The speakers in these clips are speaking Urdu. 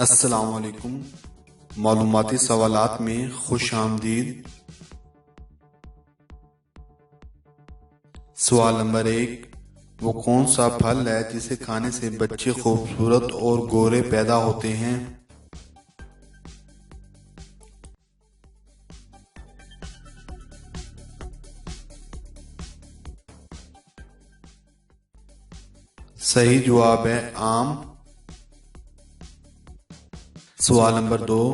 السلام علیکم۔ معلوماتی سوالات میں خوش آمدید۔ سوال نمبر 1، وہ کون سا پھل ہے جسے کھانے سے بچے خوبصورت اور گورے پیدا ہوتے ہیں؟ صحیح جواب ہے آم۔ سوال نمبر 2،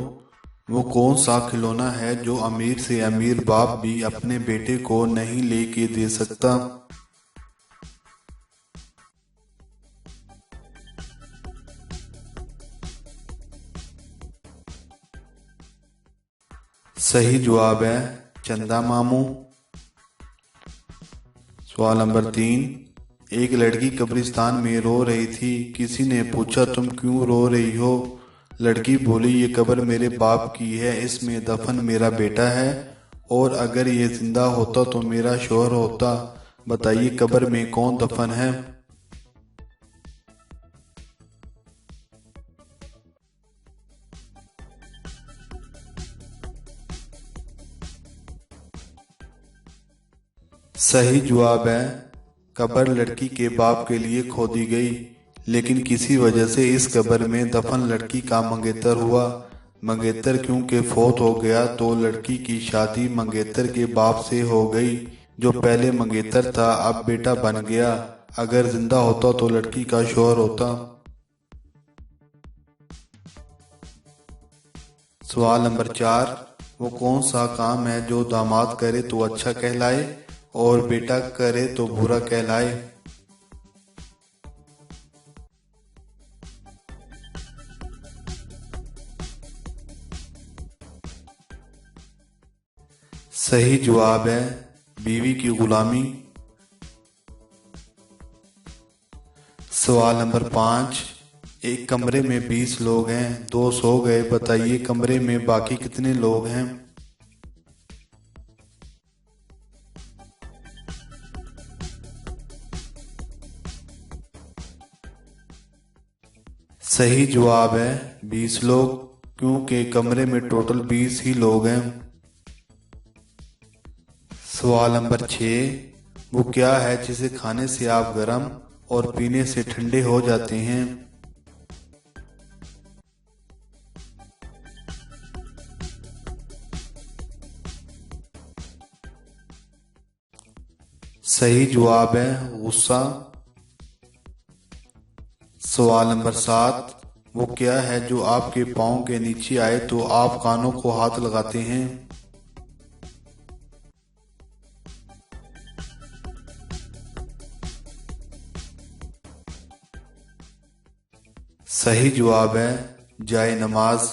وہ کون سا کھلونا ہے جو امیر سے امیر باپ بھی اپنے بیٹے کو نہیں لے کے دے سکتا؟ صحیح جواب ہے چندا ماموں۔ سوال نمبر 3، ایک لڑکی قبرستان میں رو رہی تھی، کسی نے پوچھا تم کیوں رو رہی ہو؟ لڑکی بولی یہ قبر میرے باپ کی ہے، اس میں دفن میرا بیٹا ہے، اور اگر یہ زندہ ہوتا تو میرا شوہر ہوتا، بتائیے قبر میں کون دفن ہے؟ صحیح جواب ہے قبر لڑکی کے باپ کے لیے کھودی گئی، لیکن کسی وجہ سے اس قبر میں دفن لڑکی کا منگیتر ہوا۔ منگیتر کیونکہ فوت ہو گیا تو لڑکی کی شادی منگیتر کے باپ سے ہو گئی، جو پہلے منگیتر تھا اب بیٹا بن گیا، اگر زندہ ہوتا تو لڑکی کا شوہر ہوتا۔ سوال نمبر 4، وہ کون سا کام ہے جو داماد کرے تو اچھا کہلائے اور بیٹا کرے تو برا کہلائے؟ صحیح جواب ہے بیوی کی غلامی۔ سوال نمبر 5، ایک کمرے میں 20 لوگ ہیں، 2 سو گئے، بتائیے کمرے میں باقی کتنے لوگ ہیں؟ صحیح جواب ہے 20 لوگ، کیونکہ کمرے میں ٹوٹل 20 ہی لوگ ہیں۔ سوال نمبر 6، وہ کیا ہے جسے کھانے سے آپ گرم اور پینے سے ٹھنڈے ہو جاتے ہیں؟ صحیح جواب ہے غصہ۔ سوال نمبر 7، وہ کیا ہے جو آپ کے پاؤں کے نیچے آئے تو آپ کانوں کو ہاتھ لگاتے ہیں؟ صحیح جواب ہے جائے نماز۔